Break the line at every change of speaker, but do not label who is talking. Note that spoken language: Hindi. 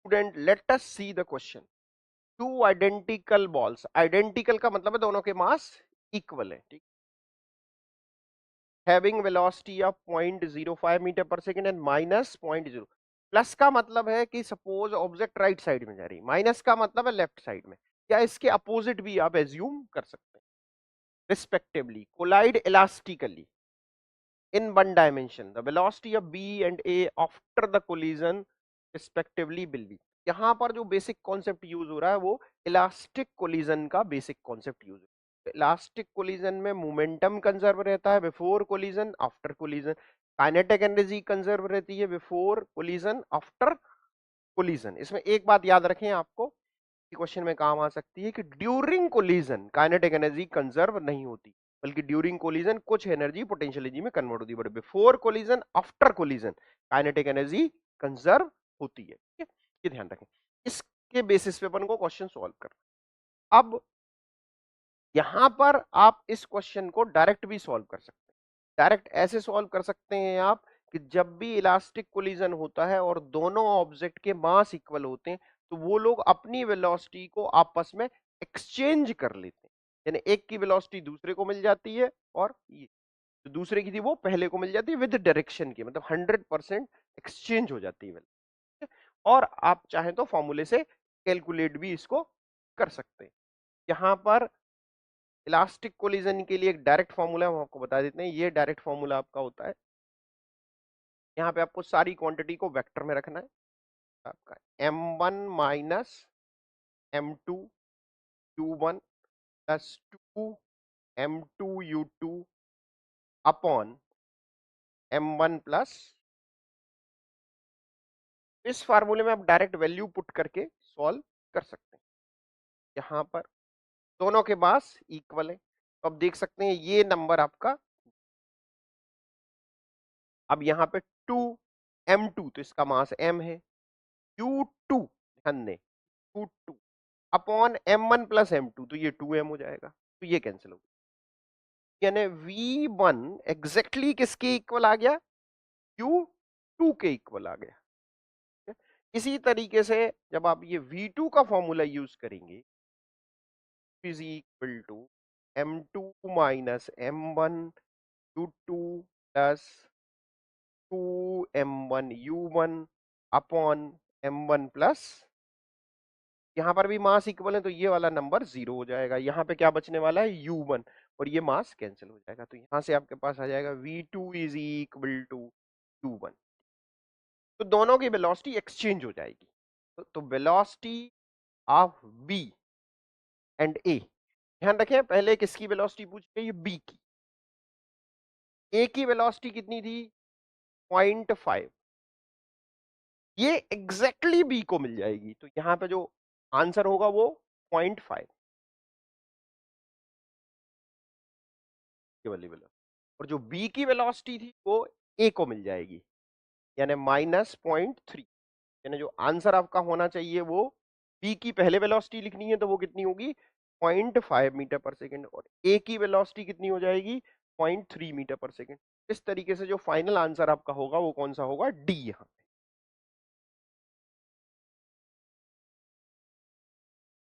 Student let us see the question. Two identical balls, identical का मतलब है दोनों के मास इक्वल है, ठीक। हैविंग वेलोसिटी ऑफ 0.05 मीटर पर सेकेंड एंड माइनस 0.0। प्लस का मतलब है कि सपोज ऑब्जेक्ट राइट साइड में जा रही, माइनस का मतलब है लेफ्ट साइड में, या इसके अपोजिट भी आप एज्यूम कर सकते हैं। Respectively collide elastically in one dimension, the velocity of B and A after the collision respectively will be। यहां पर जो बेसिक कॉन्सेप्ट यूज हो रहा है वो इलास्टिक कोलिजन का बेसिक कॉन्सेप्ट यूज है। इलास्टिक कोलिजन में मोमेंटम कंजर्व रहता है before collision after collision, kinetic energy conserve रहती है बिफोर कोलिजन आफ्टर कोलिजन। इसमें एक बात याद रखें आपको, क्वेश्चन में काम आ सकती है कि during collision kinetic energy conserve नहीं होती, बल्कि ड्यूरिंग कोलिजन कुछ एनर्जी पोटेंशियल एनर्जी में कन्वर्ट होती है, but before collision after collision kinetic energy conserve होती है, ठीक है। ये ध्यान रखें, इसके बेसिस पे अपन को क्वेश्चन सॉल्व कर। अब यहां पर आप इस क्वेश्चन को डायरेक्ट भी सॉल्व कर सकते हैं। डायरेक्ट ऐसे सॉल्व कर सकते हैं आप कि जब भी इलास्टिक कोलिजन होता है और दोनों ऑब्जेक्ट के मास इक्वल होते हैं तो वो लोग अपनी वेलोसिटी को आपस में एक्सचेंज कर लेते हैं, यानी एक की वेलोसिटी दूसरे को मिल जाती है और ये जो दूसरे की थी वो पहले को मिल जाती है विद डायरेक्शन की, मतलब 100% एक्सचेंज हो जाती है वेलोसिटी। और आप चाहें तो फॉर्मूले से कैलकुलेट भी इसको कर सकते हैं। यहां पर इलास्टिक कोलिजन के लिए एक डायरेक्ट फॉर्मूला हम आपको बता देते हैं। ये डायरेक्ट फॉर्मूला आपका होता है, यहाँ पे आपको सारी क्वांटिटी को वेक्टर में रखना है। आपका m1 minus m2 u1 plus 2 m2 u2 upon m1 plus, इस फार्मूले में आप डायरेक्ट वैल्यू पुट करके सॉल्व कर सकते हैं। यहां पर दोनों के मास इक्वल है, तो आप देख सकते हैं ये नंबर आपका, अब यहाँ पे 2 m2 तो इसका मास m है, u2 ध्यान दें u2 upon m1 plus m2 तो ये 2m हो जाएगा, तो ये कैंसिल हो गया, यानी v1 एग्जैक्टली किसके इक्वल आ गया, u2 के इक्वल आ गया। इसी तरीके से जब आप ये v2 का फॉर्मूला यूज करेंगे is equal to m2 minus m1 u2 plus 2m1 u1 upon m1 plus, यहां पर भी मास इक्वल है तो ये वाला नंबर 0 हो जाएगा, यहाँ पे क्या बचने वाला है u1 और ये मास कैंसिल हो जाएगा, तो यहां से आपके पास आ जाएगा v2 is equal to u1। तो दोनों की वेलोसिटी एक्सचेंज हो जाएगी, तो velocity of b and a, ध्यान रखें पहले किसकी वेलोसिटी पूछ रही है, b की। a की वेलोसिटी कितनी थी 0.5, ये एग्जैक्टली b को मिल जाएगी, तो यहां पे जो आंसर होगा वो 0.5 वाली वेलोसिटी, और जो b की वेलोसिटी थी वो a को मिल जाएगी, यानी माइनस 0.3, यानी जो आंसर आपका होना चाहिए वो b की पहले वेलोसिटी लिखनी है तो वो कितनी होगी 0.5 मीटर पर सेकेंड, और a की वेलोसिटी कितनी हो जाएगी 0.3 मीटर पर सेकेंड। इस तरीके से जो फाइनल आंसर आपका होगा वो कौन सा होगा, डी। यहाँ पे